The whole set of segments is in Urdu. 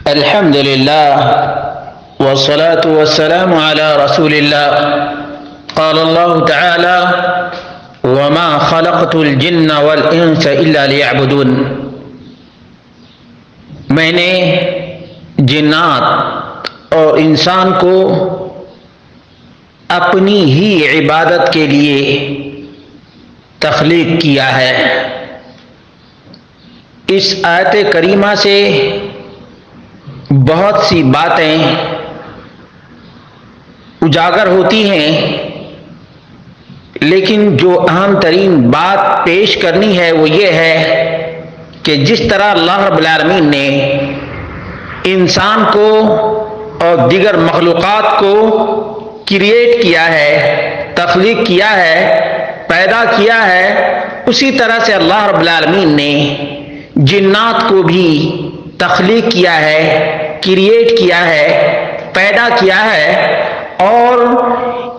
الحمد لله والصلاة والسلام على رسول الله. قال الله تعالى: وما خلقت الجن والإنس إلا ليعبدون. میں نے جنات اور انسان کو اپنی ہی عبادت کے لیے تخلیق کیا ہے. اس آیت کریمہ سے بہت سی باتیں اجاگر ہوتی ہیں، لیکن جو اہم ترین بات پیش کرنی ہے وہ یہ ہے کہ جس طرح اللہ رب العالمین نے انسان کو اور دیگر مخلوقات کو کریٹ کیا ہے، تخلیق کیا ہے، پیدا کیا ہے، اسی طرح سے اللہ رب العالمین نے جنات کو بھی تخلیق کیا ہے، کریٹ کیا ہے، پیدا کیا ہے، اور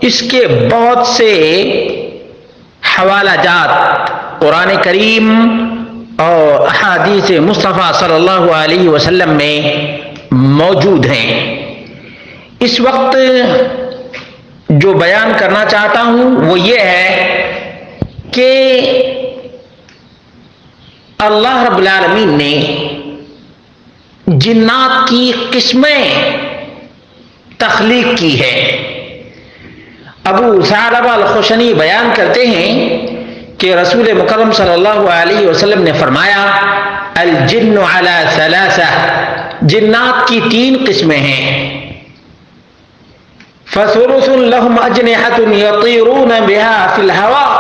اس کے بہت سے حوالہ جات قرآن کریم اور احادیث مصطفیٰ صلی اللہ علیہ وسلم میں موجود ہیں. اس وقت جو بیان کرنا چاہتا ہوں وہ یہ ہے کہ اللہ رب العالمین نے جنات کی قسمیں تخلیق کی ہے. ابو ثعلبہ الخشنی بیان کرتے ہیں کہ رسول مکرم صلی اللہ علیہ وسلم نے فرمایا: الجن علی ثلاثہ، جنات کی 3 قسمیں ہیں. فثلث لهم اجنحة يطيرون بها في الهواء،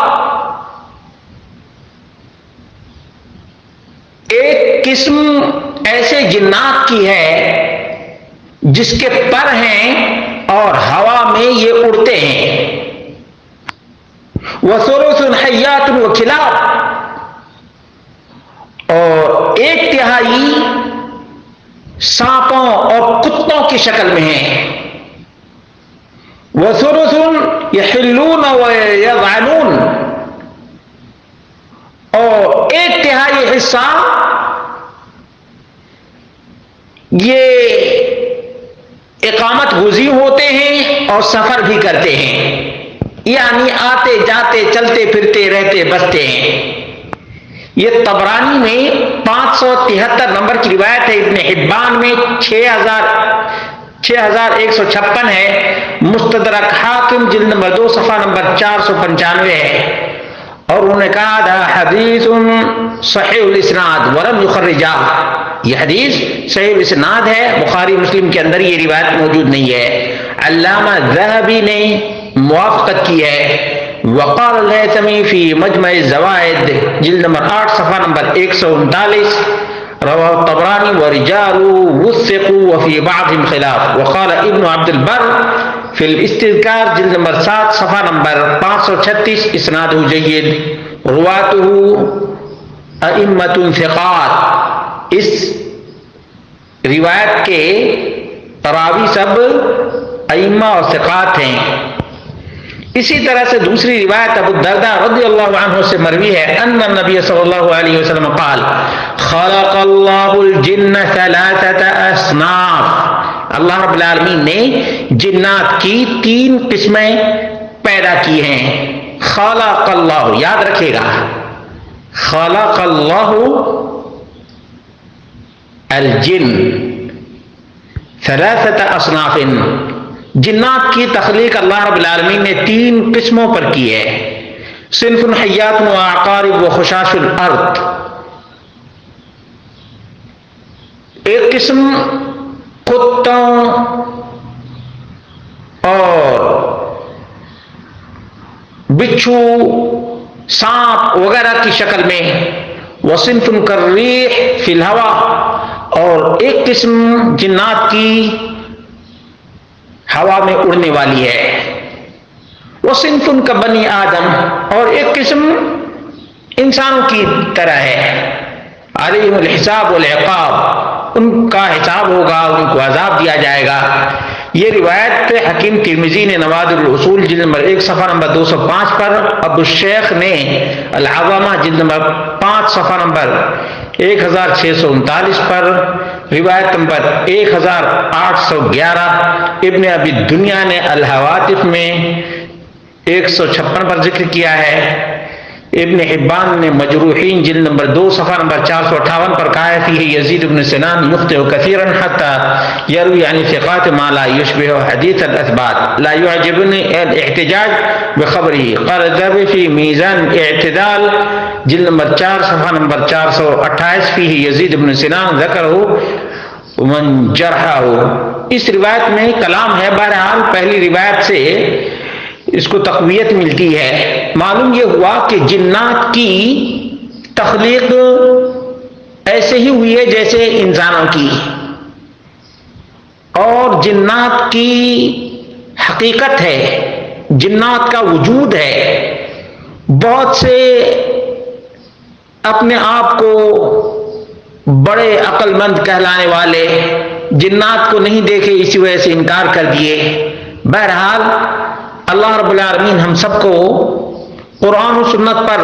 ایک قسم ایسے جنات کی ہے جس کے پر ہیں اور ہوا میں یہ اڑتے ہیں. وثلث حیات وکلاب، اور 1/3 سانپوں اور کتوں کی شکل میں ہیں. وثلث یحلون ویضعنون، اور 1/3 حصہ یہ اقامت گزین ہوتے ہیں اور سفر بھی کرتے ہیں، یعنی آتے جاتے چلتے پھرتے رہتے بستے ہیں. یہ طبرانی میں 573 نمبر کی روایت ہے. ابن حبان میں 6156 ہے. مستدرک حاکم جلد نمبر 2 صفحہ نمبر 495 ہے. اور انہوں نے کہا تھا حدیث صحیح الاسناد ولم یخرجہ، یہ حدیث صحیح الاسناد ہے، بخاری مسلم کے اندر یہ روایت موجود نہیں ہے. علامہ ذہبی نے موافقت کی ہے. وقال الہیثمی فی مجمع الزوائد جلد نمبر 8 صفحہ نمبر 139: رواه الطبراني ورجاله وثقوا وفي بعضهم خلاف. وقال ابن عبد البر فی الاستذکار جلد نمبر 7 صفحہ نمبر 536: اسنادہ جید رواته ائمۃ ثقات. اس روایت کے راوی سب ائمہ اور ثقات ہیں. اسی طرح سے دوسری روایت ابو الدرداء رضی اللہ عنہ سے مروی ہے ان النبی صلی اللہ علیہ وسلم قال: خلق اللہ الجن 3 اصناف، اللہ رب العالمین نے جنات کی 3 قسمیں پیدا کی ہیں. خلق اللہ، یاد رکھے گا، خلق اللہ الجن 3 اصناف، جنات کی تخلیق اللہ رب العالمین نے 3 قسموں پر کی ہے. صنف حیات و عقارب و خشاش الارض، ایک قسم کتوں اور بچھو، سانپ وغیرہ کی شکل میں. وصنف کالریح فی الہوا، اور ایک قسم جنات کی ہوا میں اڑنے والی ہے. وصنف کبنی آدم، اور ایک قسم انسانوں کی طرح ہے. علیہم الحساب والعقاب، ان کا حساب ہوگا، ان کو عذاب دیا جائے گا. یہ روایت حکیم ترمذی نے نوادر الاصول جلد نمبر 1 صفحہ نمبر 205 پر، ابو الشیخ نے العظمہ جلد نمبر 5 5 صفحہ نمبر 1639 پر، روایت نمبر 1811 ابن ابی دنیا نے الہواتف میں 156 پر ذکر کیا ہے۔ ابن حبان نے مجروحین جلد نمبر 2 صفحہ نمبر 458 پر کہا ہے فیہ یزید بن سنان یخطئ کثیرا حتی یروی عن ثقات ما لا یشبہ حدیث الاثبات لا یعجبنی الاحتجاج بخبرہ۔ قال الذهبی فی میزان اعتدال جلد نمبر 4 صفحہ نمبر 428 فیہ یزید بن سنان ذکرہ ومن جرحہ۔ اس روایت میں کلام ہے، بہرحال پہلی روایت سے اس کو تقویت ملتی ہے۔ معلوم یہ ہوا کہ جنات کی تخلیق ایسے ہی ہوئی ہے جیسے انسانوں کی، اور جنات کی حقیقت ہے، جنات کا وجود ہے۔ بہت سے اپنے آپ کو بڑے عقل مند کہلانے والے جنات کو نہیں دیکھے، اسی وجہ سے انکار کر دیے۔ بہرحال اللہ رب العالمین ہم سب کو قرآن و سنت پر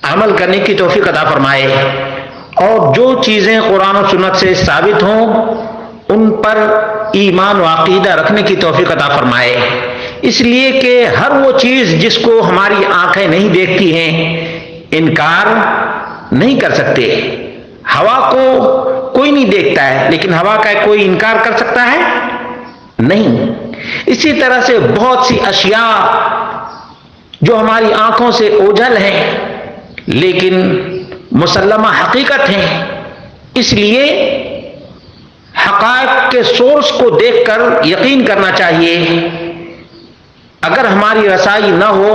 عمل کرنے کی توفیق عطا فرمائے، اور جو چیزیں قرآن و سنت سے ثابت ہوں ان پر ایمان و عقیدہ رکھنے کی توفیق عطا فرمائے، اس لیے کہ ہر وہ چیز جس کو ہماری آنکھیں نہیں دیکھتی ہیں انکار نہیں کر سکتے۔ ہوا کو کوئی نہیں دیکھتا ہے، لیکن ہوا کا کوئی انکار کر سکتا ہے؟ نہیں۔ اسی طرح سے بہت سی اشیاء جو ہماری آنکھوں سے اوجھل ہیں لیکن مسلمہ حقیقت ہیں، اس لیے حقائق کے سورس کو دیکھ کر یقین کرنا چاہیے۔ اگر ہماری رسائی نہ ہو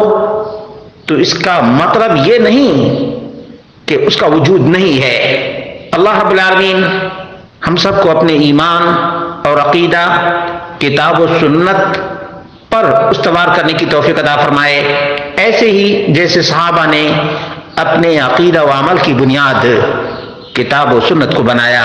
تو اس کا مطلب یہ نہیں کہ اس کا وجود نہیں ہے۔ اللہ رب العالمین ہم سب کو اپنے ایمان اور عقیدہ کتاب و سنت پر استوار کرنے کی توفیق عطا فرمائے، ایسے ہی جیسے صحابہ نے اپنے عقیدہ و عمل کی بنیاد کتاب و سنت کو بنایا۔